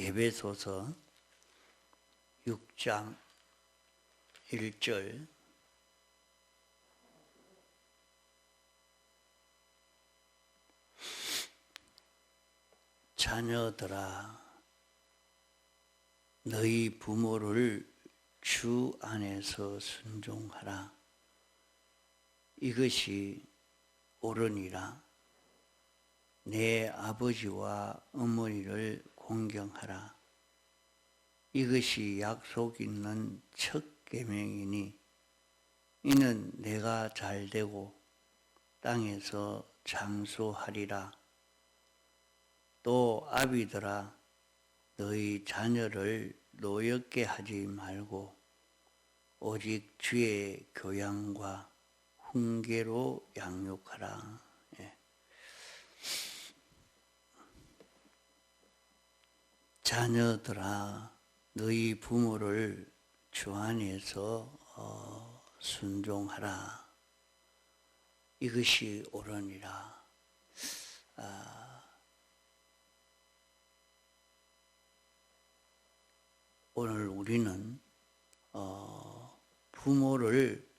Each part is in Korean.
에베소서 6장 1절 자녀들아 너희 부모를 주 안에서 순종하라. 이것이 옳으니라. 내 아버지와 어머니를 공경하라. 이것이 약속 있는 첫 계명이니 이는 내가 잘되고 땅에서 장수하리라. 또 아비들아 너희 자녀를 노엽게 하지 말고 오직 주의 교양과 훈계로 양육하라. 자녀들아 너희 부모를 주 안에서 순종하라. 이것이 옳으니라. 오늘 우리는 부모를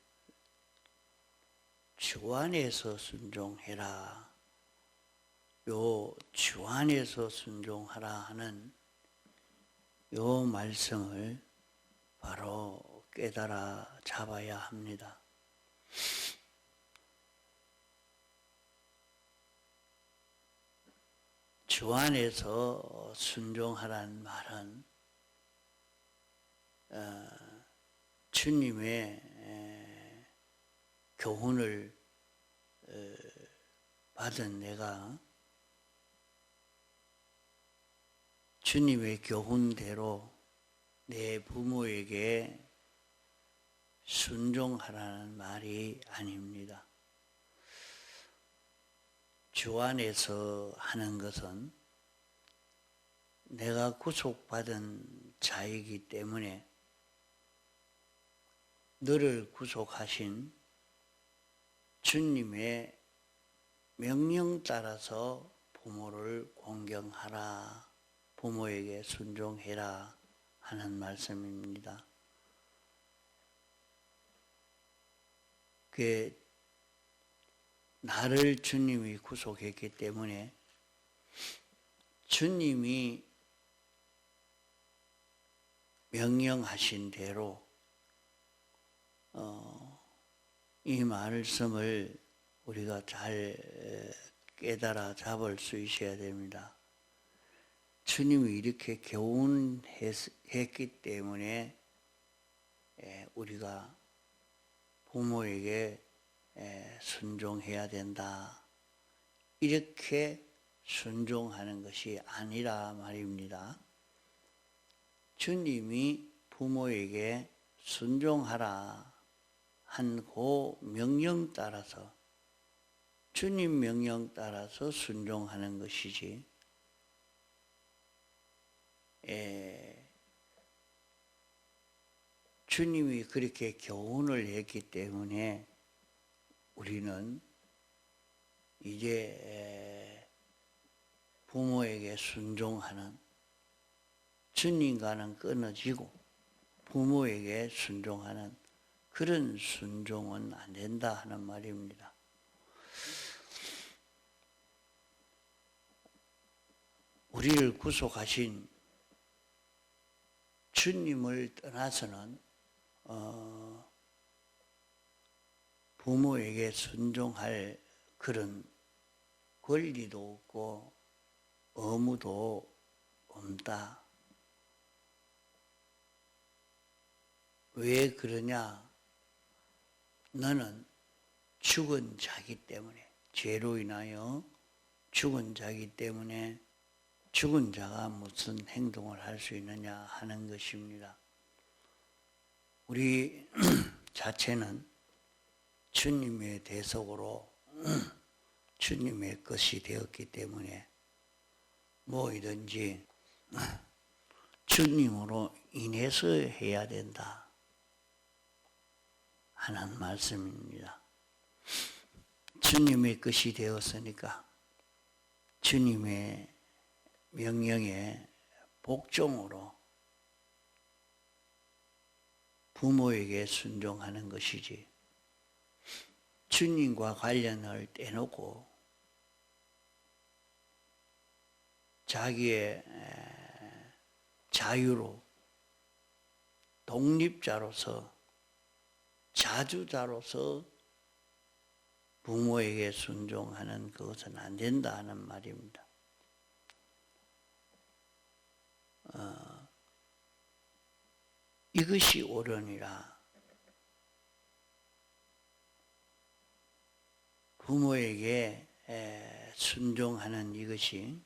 주 안에서 순종해라. 요 주 안에서 순종하라 하는 요 말씀을 바로 깨달아 잡아야 합니다. 주 안에서 순종하라는 말은 주님의 교훈을 받은 내가 주님의 교훈대로 내 부모에게 순종하라는 말이 아닙니다. 주 안에서 하는 것은 내가 구속받은 자이기 때문에 너를 구속하신 주님의 명령 따라서 부모를 공경하라, 부모에게 순종해라 하는 말씀입니다. 나를 주님이 구속했기 때문에 주님이 명령하신 대로 이 말씀을 우리가 잘 깨달아 잡을 수 있어야 됩니다. 주님이 이렇게 교훈했기 때문에 우리가 부모에게 순종해야 된다. 이렇게 순종하는 것이 아니라 말입니다. 주님이 부모에게 순종하라 한 그 명령 따라서 주님 명령 따라서 순종하는 것이지 주님이 그렇게 교훈을 했기 때문에 우리는 이제 부모에게 순종하는 주님과는 끊어지고 부모에게 순종하는 그런 순종은 안 된다 하는 말입니다. 우리를 구속하신 주님을 떠나서는 부모에게 순종할 그런 권리도 없고 의무도 없다. 왜 그러냐? 너는 죽은 자기 때문에, 죄로 인하여 죽은 자기 때문에 죽은 자가 무슨 행동을 할 수 있느냐 하는 것입니다. 우리 자체는 주님의 대속으로 주님의 것이 되었기 때문에 뭐이든지 주님으로 인해서 해야 된다 하는 말씀입니다. 주님의 것이 되었으니까 주님의 명령에 복종으로 부모에게 순종하는 것이지, 주님과 관련을 떼놓고 자기의 자유로 독립자로서 자주자로서 부모에게 순종하는 그것은 안 된다 하는 말입니다. 이것이 옳으니라. 부모에게 순종하는 이것이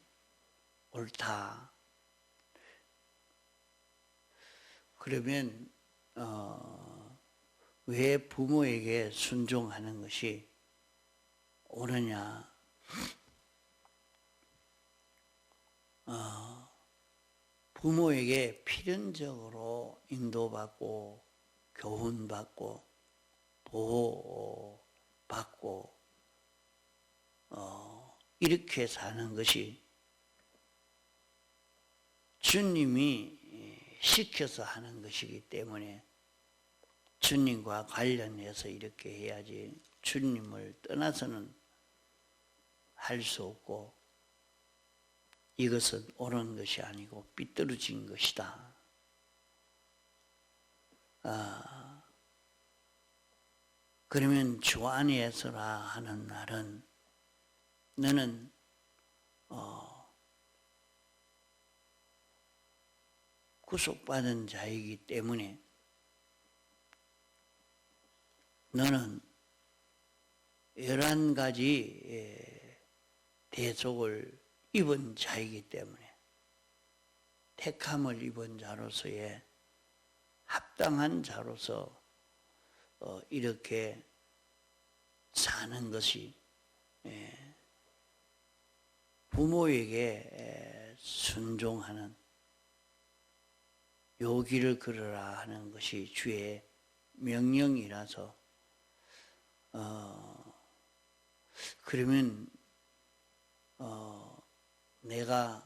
옳다. 그러면 왜 부모에게 순종하는 것이 옳으냐? 부모에게 필연적으로 인도받고 교훈받고 보호받고 이렇게 사는 것이 주님이 시켜서 하는 것이기 때문에 주님과 관련해서 이렇게 해야지, 주님을 떠나서는 할 수 없고 이것은 옳은 것이 아니고 삐뚤어진 것이다. 그러면 주 안에서라 하는 날은 너는 구속받은 자이기 때문에 너는 11가지 대속을 입은 자이기 때문에 택함을 입은 자로서의 합당한 자로서 이렇게 사는 것이 부모에게 순종하는 요 길을 걸으라 하는 것이 주의 명령이라서 그러면 내가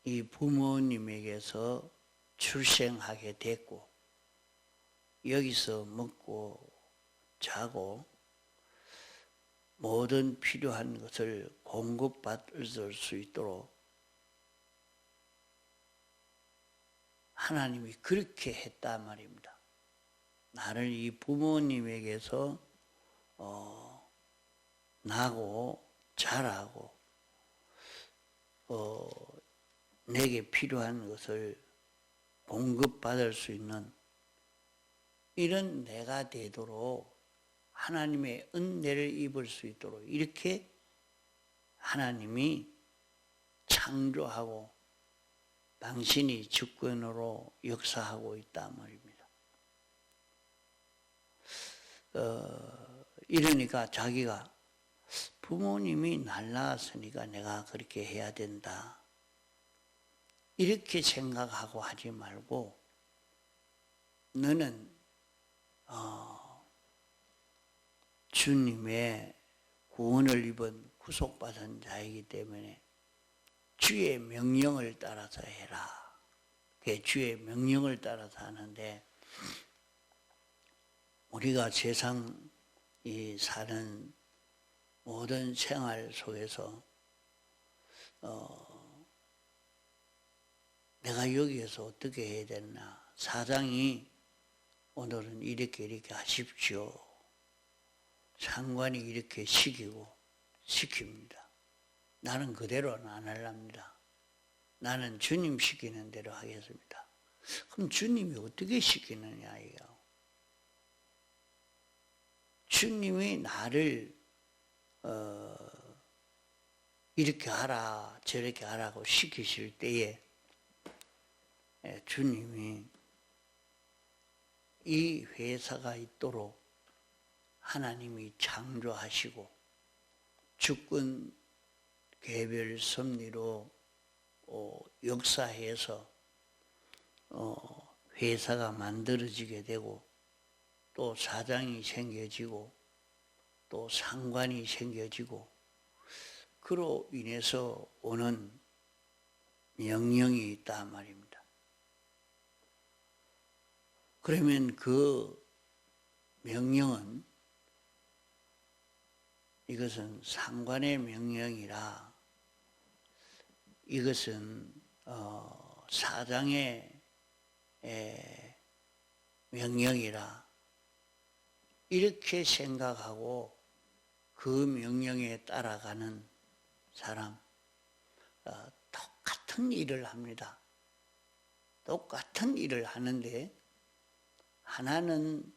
이 부모님에게서 출생하게 됐고 여기서 먹고 자고 모든 필요한 것을 공급받을 수 있도록 하나님이 그렇게 했단 말입니다. 나를 이 부모님에게서 나고 자라고 내게 필요한 것을 공급받을 수 있는 이런 내가 되도록 하나님의 은혜를 입을 수 있도록 이렇게 하나님이 창조하고 당신이 주권으로 역사하고 있단 말입니다. 이러니까 자기가 부모님이 날 낳았으니까 내가 그렇게 해야 된다. 이렇게 생각하고 하지 말고 너는 주님의 구원을 입은 구속받은 자이기 때문에 주의 명령을 따라서 해라. 그게 주의 명령을 따라서 하는데 우리가 세상이 사는 모든 생활 속에서 내가 여기에서 어떻게 해야 되나, 사장이 오늘은 이렇게 하십시오. 상관이 이렇게 시킵니다. 나는 그대로는 안 하랍니다. 나는 주님 시키는 대로 하겠습니다. 그럼 주님이 어떻게 시키느냐 이거. 주님이 나를 이렇게 하라 저렇게 하라고 시키실 때에 주님이 이 회사가 있도록 하나님이 창조하시고 주권 개별 섭리로 역사해서 회사가 만들어지게 되고 또 사장이 생겨지고 또 상관이 생겨지고 그로 인해서 오는 명령이 있다 말입니다. 그러면 그 명령은 이것은 상관의 명령이라 이것은 사장의 명령이라 이렇게 생각하고 그 명령에 따라가는 사람 똑같은 일을 합니다. 똑같은 일을 하는데 하나는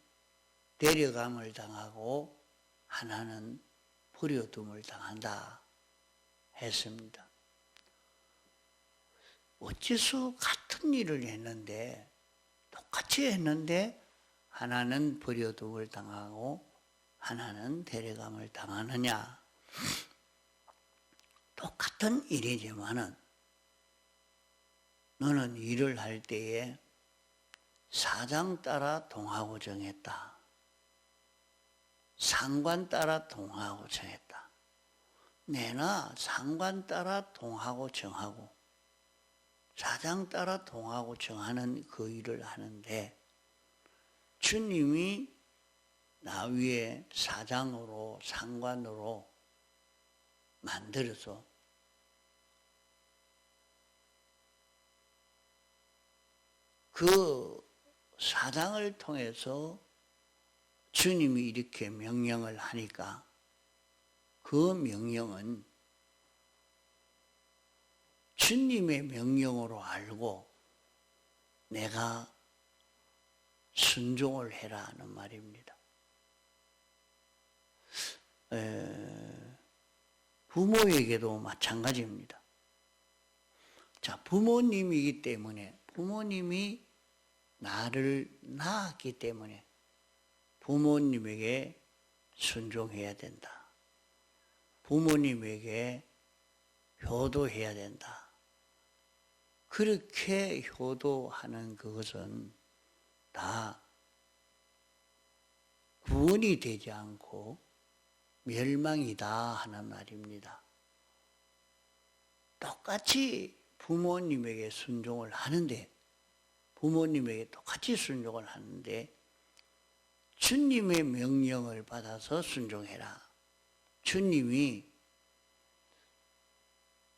데려감을 당하고 하나는 버려둠을 당한다 했습니다. 어째서 같은 일을 했는데 똑같이 했는데 하나는 버려둠을 당하고 하나는 데려감을 당하느냐? 똑같은 일이지만은 너는 일을 할 때에 사장 따라 동하고 정했다. 상관 따라 동하고 정했다. 내나 상관 따라 동하고 정하고 사장 따라 동하고 정하는 그 일을 하는데 주님이 나 위에 사장으로 상관으로 만들어서 그 사장을 통해서 주님이 이렇게 명령을 하니까 그 명령은 주님의 명령으로 알고 내가 순종을 해라 하는 말입니다. 부모에게도 마찬가지입니다. 자, 부모님이기 때문에 부모님이 나를 낳았기 때문에 부모님에게 순종해야 된다. 부모님에게 효도해야 된다. 그렇게 효도하는 그것은 다 구원이 되지 않고 멸망이다 하는 말입니다. 똑같이 부모님에게 순종을 하는데 부모님에게 똑같이 순종을 하는데 주님의 명령을 받아서 순종해라. 주님이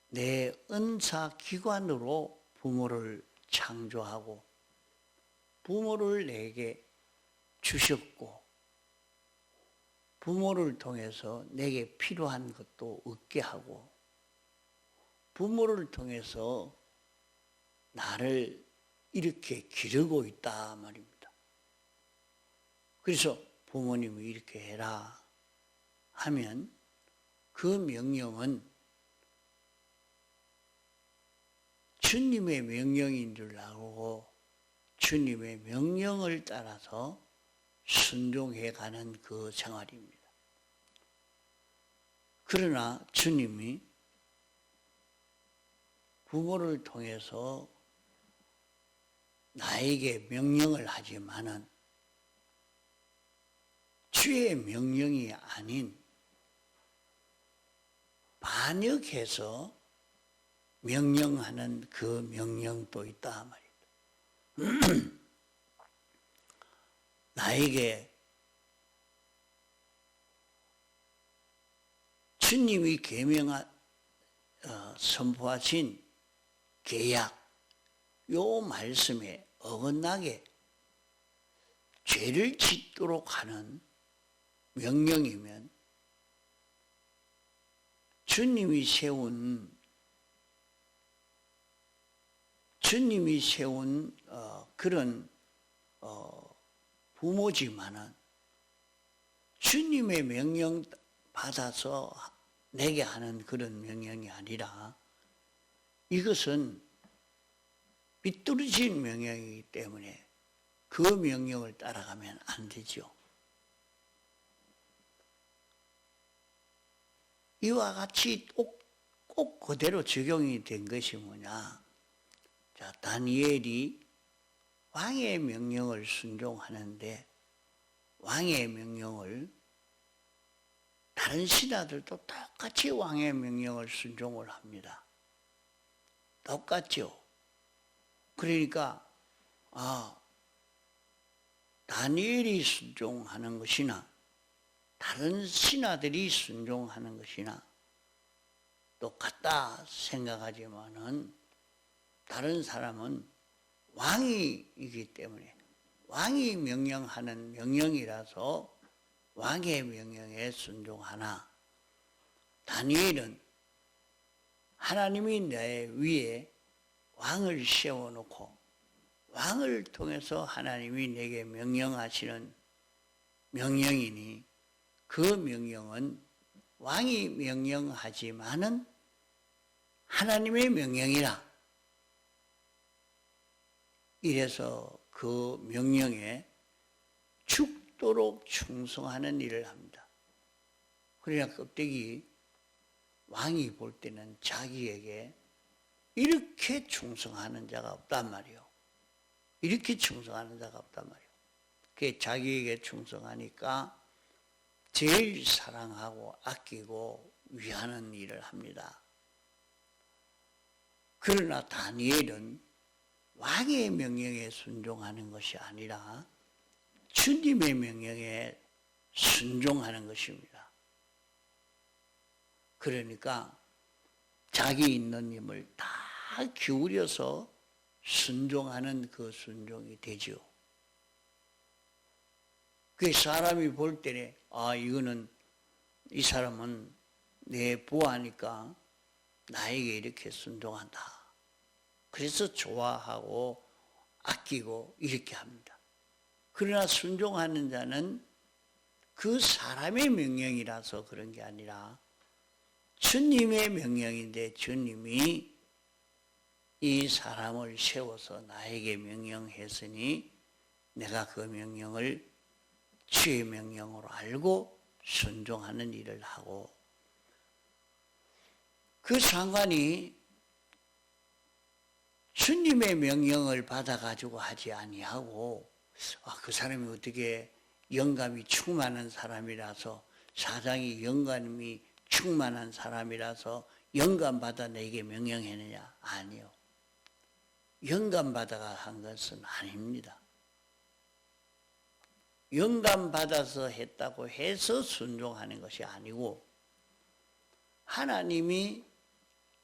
내 은사 기관으로 부모를 창조하고 부모를 내게 주셨고 부모를 통해서 내게 필요한 것도 얻게 하고 부모를 통해서 나를 이렇게 기르고 있다 말입니다. 그래서 부모님이 이렇게 해라 하면 그 명령은 주님의 명령인 줄 알고 주님의 명령을 따라서 순종해가는 그 생활입니다. 그러나 주님이 부모를 통해서 나에게 명령을 하지만은 주의 명령이 아닌 반역해서 명령하는 그 명령도 있다 말입니다. 나에게 주님이 선포하신 계약, 요 말씀에 어긋나게 죄를 짓도록 하는 명령이면 주님이 세운 그런 부모지만은 주님의 명령 받아서 내게 하는 그런 명령이 아니라 이것은 비뚤어진 명령이기 때문에 그 명령을 따라가면 안 되죠. 이와 같이 꼭 그대로 적용이 된 것이 뭐냐? 자, 다니엘이 왕의 명령을 순종하는데 왕의 명령을 다른 신하들도 똑같이 왕의 명령을 순종을 합니다. 똑같죠. 그러니까 다니엘이 순종하는 것이나 다른 신하들이 순종하는 것이나 똑같다 생각하지만은 다른 사람은 왕이기 때문에 왕이 명령하는 명령이라서 왕의 명령에 순종하나 다니엘은 하나님이 내 위에 왕을 세워놓고 왕을 통해서 하나님이 내게 명령하시는 명령이니 그 명령은 왕이 명령하지만은 하나님의 명령이라. 이래서 그 명령에 죽도록 충성하는 일을 합니다. 그러나 껍데기 왕이 볼 때는 자기에게 이렇게 충성하는 자가 없단 말이에요. 이렇게 충성하는 자가 없단 말이에요. 그게 자기에게 충성하니까 제일 사랑하고 아끼고 위하는 일을 합니다. 그러나 다니엘은 왕의 명령에 순종하는 것이 아니라 주님의 명령에 순종하는 것입니다. 그러니까 자기 있는 힘을 다 기울여서 순종하는 그 순종이 되죠. 그 사람이 볼 때는 이거는 이 사람은 내 부하니까 나에게 이렇게 순종한다. 그래서 좋아하고 아끼고 이렇게 합니다. 그러나 순종하는 자는 그 사람의 명령이라서 그런 게 아니라 주님의 명령인데 주님이 이 사람을 세워서 나에게 명령했으니 내가 그 명령을 주의 명령으로 알고 순종하는 일을 하고 그 상관이 주님의 명령을 받아가지고 하지 아니하고 그 사람이 어떻게 영감이 충만한 사람이라서 사장이 영감이 충만한 사람이라서 영감 받아 내게 명령했느냐? 아니요. 영감 받아가 한 것은 아닙니다. 영감 받아서 했다고 해서 순종하는 것이 아니고 하나님이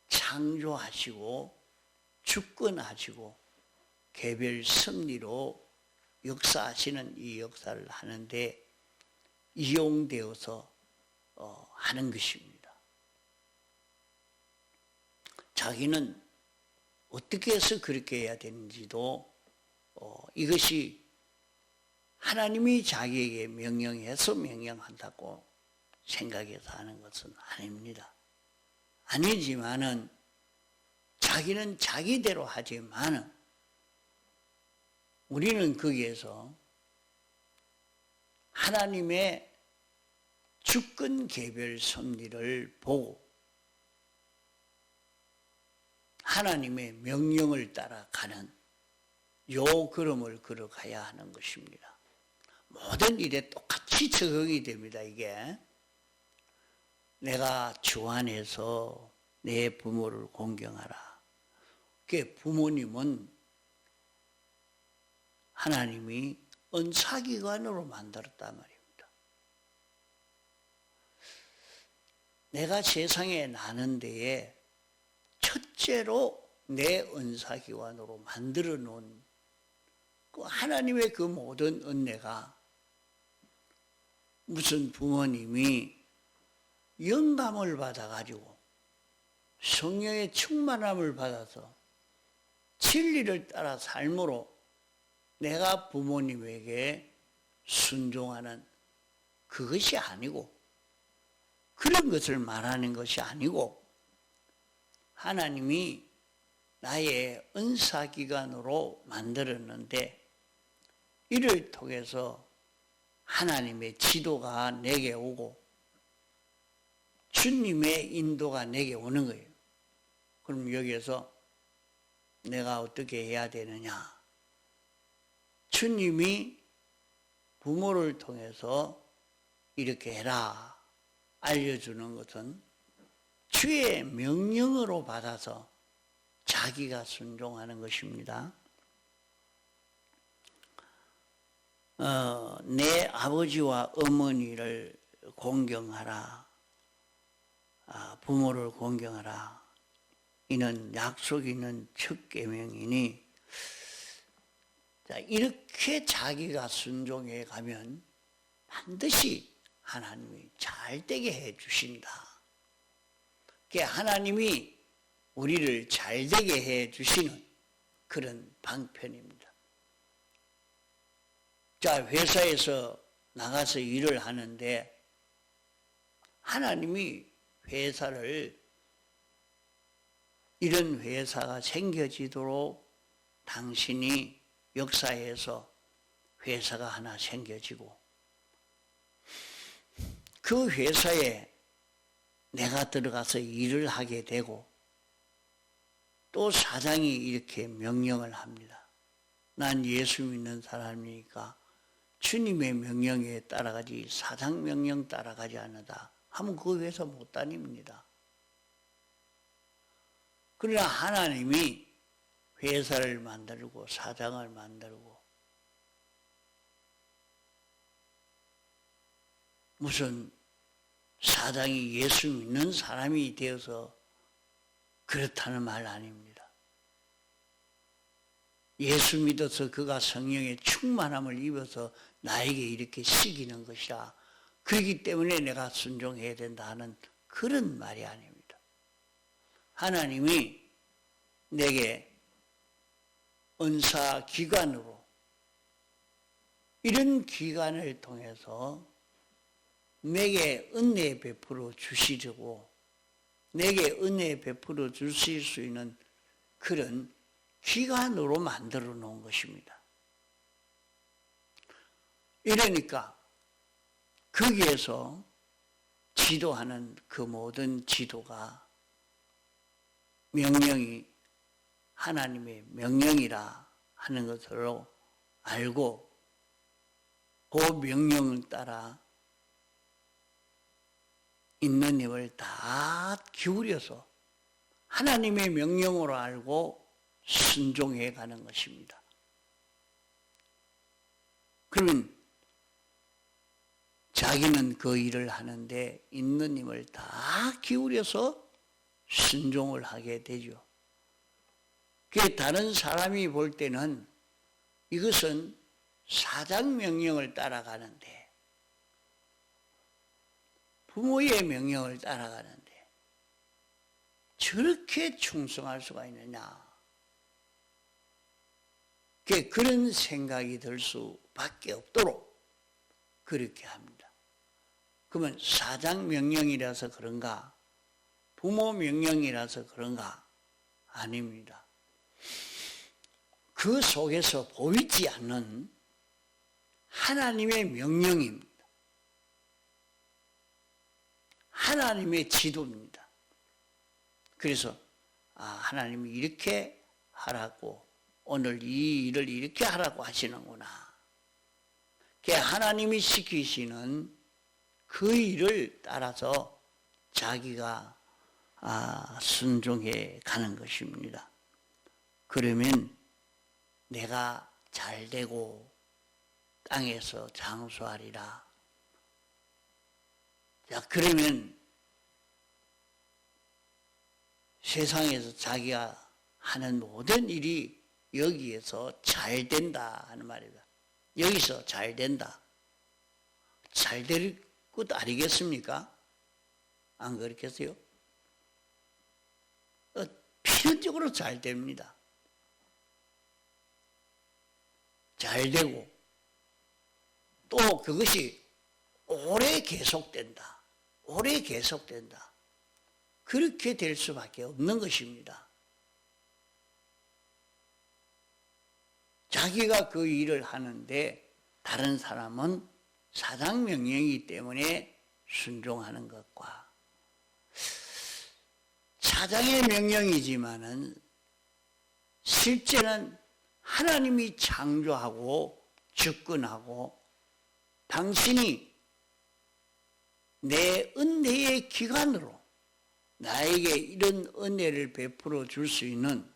창조하시고 주권하시고 개별 섭리로 역사하시는 이 역사를 하는데 이용되어서 하는 것입니다. 자기는 어떻게 해서 그렇게 해야 되는지도 이것이 하나님이 자기에게 명령해서 명령한다고 생각해서 하는 것은 아닙니다. 아니지만은 자기는 자기대로 하지만은 우리는 거기에서 하나님의 주권 개별 섭리를 보고 하나님의 명령을 따라가는 요 걸음을 걸어가야 하는 것입니다. 모든 일에 똑같이 적용이 됩니다. 이게 내가 주 안에서 내 부모를 공경하라. 그 부모님은 하나님이 은사기관으로 만들었단 말입니다. 내가 세상에 나는 데에 첫째로 내 은사기관으로 만들어 놓은 그 하나님의 그 모든 은혜가 무슨 부모님이 영감을 받아가지고 성령의 충만함을 받아서 진리를 따라 삶으로 내가 부모님에게 순종하는 그것이 아니고 그런 것을 말하는 것이 아니고 하나님이 나의 은사기관으로 만들었는데 이를 통해서 하나님의 지도가 내게 오고 주님의 인도가 내게 오는 거예요. 그럼 여기에서 내가 어떻게 해야 되느냐? 주님이 부모를 통해서 이렇게 해라 알려주는 것은 주의 명령으로 받아서 자기가 순종하는 것입니다. 내 아버지와 어머니를 공경하라. 부모를 공경하라. 이는 약속 있는 첫 계명이니, 자, 이렇게 자기가 순종해 가면 반드시 하나님이 잘되게 해 주신다. 하나님이 우리를 잘되게 해 주시는 그런 방편입니다. 자, 회사에서 나가서 일을 하는데 하나님이 회사를, 이런 회사가 생겨지도록 당신이 역사에서 회사가 하나 생겨지고, 그 회사에 내가 들어가서 일을 하게 되고, 또 사장이 이렇게 명령을 합니다. 난 예수 믿는 사람이니까 주님의 명령에 따라가지 사장 명령 따라가지 않는다 하면 그 회사 못 다닙니다. 그러나 하나님이 회사를 만들고 사장을 만들고 무슨 사장이 예수 믿는 사람이 되어서 그렇다는 말 아닙니다. 예수 믿어서 그가 성령의 충만함을 입어서 나에게 이렇게 시키는 것이라, 그렇기 때문에 내가 순종해야 된다 하는 그런 말이 아닙니다. 하나님이 내게 은사 기관으로, 이런 기관을 통해서 내게 은혜 베풀어 주시려고, 내게 은혜 베풀어 주실 수 있는 그런 기관으로 만들어 놓은 것입니다. 이러니까 거기에서 지도하는 그 모든 지도가 명령이 하나님의 명령이라 하는 것으로 알고, 그 명령을 따라 있는 힘을 다 기울여서 하나님의 명령으로 알고 순종해 가는 것입니다. 그러면 자기는 그 일을 하는데 있는 힘을 다 기울여서 순종을 하게 되죠. 다른 사람이 볼 때는 이것은 사장 명령을 따라가는데, 부모의 명령을 따라가는데 저렇게 충성할 수가 있느냐, 그런 생각이 들 수밖에 없도록 그렇게 합니다. 그러면 사장 명령이라서 그런가, 부모 명령이라서 그런가? 아닙니다. 그 속에서 보이지 않는 하나님의 명령입니다. 하나님의 지도입니다. 그래서 하나님이 이렇게 하라고, 오늘 이 일을 이렇게 하라고 하시는구나. 하나님이 시키시는 그 일을 따라서 자기가 순종해 가는 것입니다. 그러면 내가 잘되고 땅에서 장수하리라. 자, 그러면 세상에서 자기가 하는 모든 일이 여기에서 잘 된다 하는 말이다. 여기서 잘 된다. 잘 될 것 아니겠습니까? 안 그렇겠어요? 필연적으로 잘 됩니다. 잘 되고 또 그것이 오래 계속된다. 오래 계속된다. 그렇게 될 수밖에 없는 것입니다. 자기가 그 일을 하는데 다른 사람은 사장 명령이기 때문에 순종하는 것과, 사장의 명령이지만은 실제는 하나님이 창조하고 접근하고 당신이 내 은혜의 기관으로 나에게 이런 은혜를 베풀어 줄 수 있는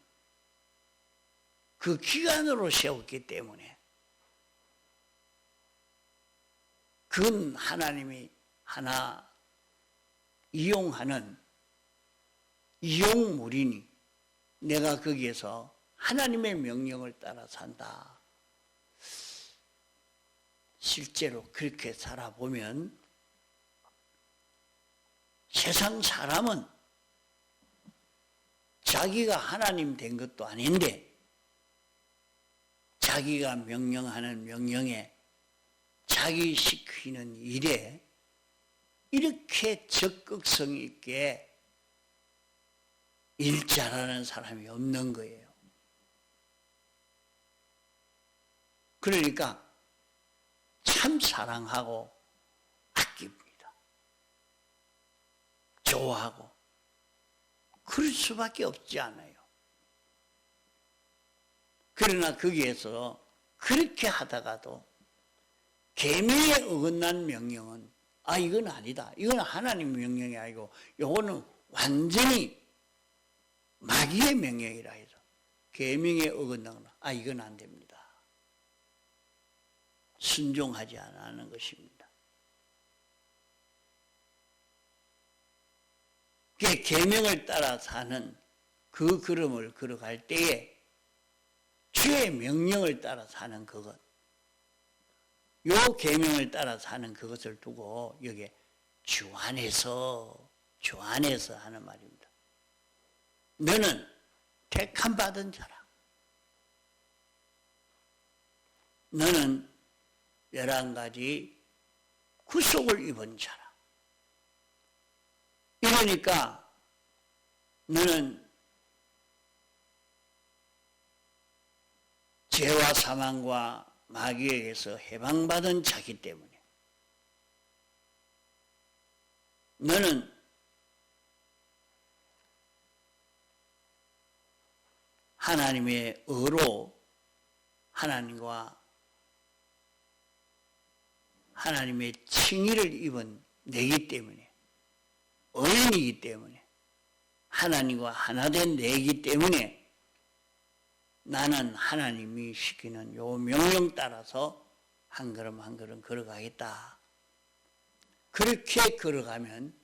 그 기관으로 세웠기 때문에 그건 하나님이 하나 이용하는 이용물이니 내가 거기에서 하나님의 명령을 따라 산다. 실제로 그렇게 살아보면 세상 사람은 자기가 하나님 된 것도 아닌데 자기가 명령하는 명령에 자기 시키는 일에 이렇게 적극성 있게 일 잘하는 사람이 없는 거예요. 그러니까 참 사랑하고 아낍니다. 좋아하고 그럴 수밖에 없지 않아요. 그러나 거기에서 그렇게 하다가도 계명에 어긋난 명령은 이건 아니다. 이건 하나님 명령이 아니고 이거는 완전히 마귀의 명령이라 해서 계명에 어긋나거나 이건 안 됩니다. 순종하지 않는 것입니다. 계명을 따라 사는 그 걸음을 걸어갈 때에 주의 명령을 따라 사는 그것, 요 계명을 따라 사는 그것을 두고 여기에 주 안에서 하는 말입니다. 너는 택함 받은 자라. 너는 11가지 구속을 입은 자라. 이러니까 너는 죄와 사망과 마귀에게서 해방받은 자기 때문에 너는 하나님의 의로 하나님과 하나님의 칭의를 입은 내기 때문에 의인이기 때문에 하나님과 하나 된 내기 때문에 나는 하나님이 시키는 요 명령 따라서 한 걸음 한 걸음 걸어가겠다. 그렇게 걸어가면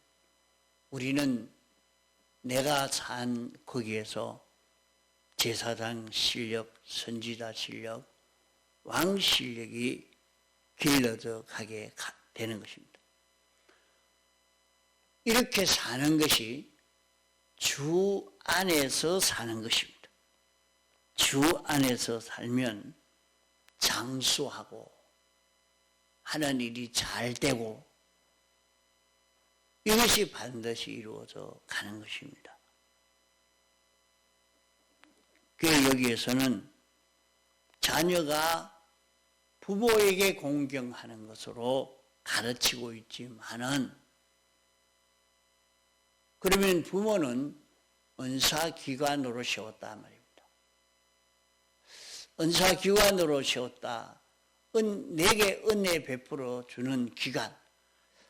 우리는 내가 산 거기에서 제사장 실력, 선지자 실력, 왕 실력이 길러져 가게 되는 것입니다. 이렇게 사는 것이 주 안에서 사는 것입니다. 주 안에서 살면 장수하고 하는 일이 잘 되고 이것이 반드시 이루어져 가는 것입니다. 그래서 여기에서는 자녀가 부모에게 공경하는 것으로 가르치고 있지만은 그러면 부모는 은사기관으로 세웠단 말입니다. 은사기관으로 세웠다. 내게 은혜 베풀어 주는 기간.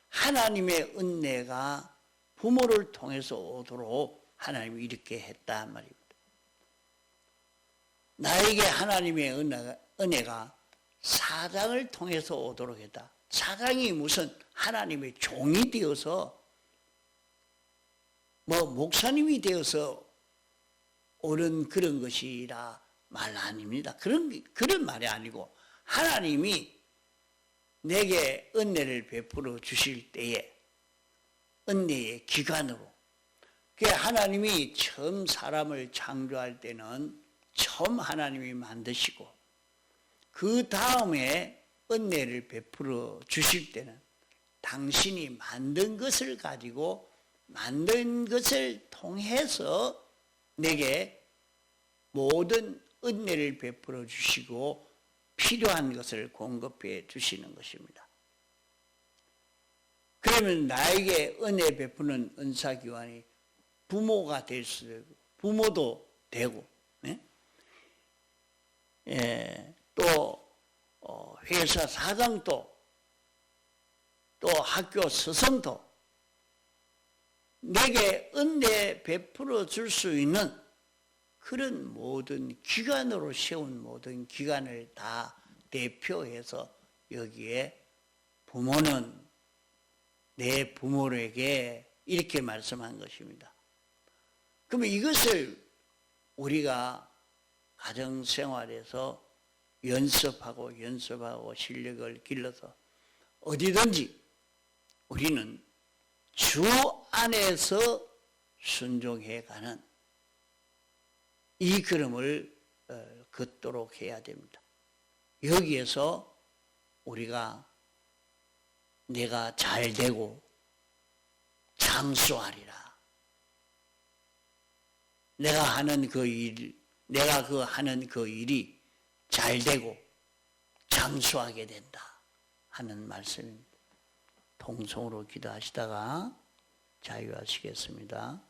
하나님의 은혜가 부모를 통해서 오도록 하나님이 이렇게 했단 말입니다. 나에게 하나님의 은혜가 사장을 통해서 오도록 했다. 사장이 무슨 하나님의 종이 되어서 목사님이 되어서 오는 그런 것이라 말 아닙니다. 그런 말이 아니고 하나님이 내게 은혜를 베풀어 주실 때에 은혜의 기관으로 하나님이 처음 사람을 창조할 때는 처음 하나님이 만드시고 그 다음에 은혜를 베풀어 주실 때는 당신이 만든 것을 가지고 만든 것을 통해서 내게 모든 은혜를 베풀어 주시고 필요한 것을 공급해 주시는 것입니다. 그러면 나에게 은혜 베푸는 은사기관이 부모가 될 수도 있고 부모도 되고 또 회사 사장도 또 학교 스승도 내게 은혜 베풀어 줄 수 있는 그런 모든 기관으로 세운 모든 기관을 다 대표해서 여기에 부모는 내 부모에게 이렇게 말씀한 것입니다. 그러면 이것을 우리가 가정생활에서 연습하고 실력을 길러서 어디든지 우리는 주 안에서 순종해가는 이 걸음을 걷도록 해야 됩니다. 여기에서 우리가 내가 잘 되고 장수하리라. 내가 하는 그 일이 잘 되고 장수하게 된다 하는 말씀입니다. 통성으로 기도하시다가 자유하시겠습니다.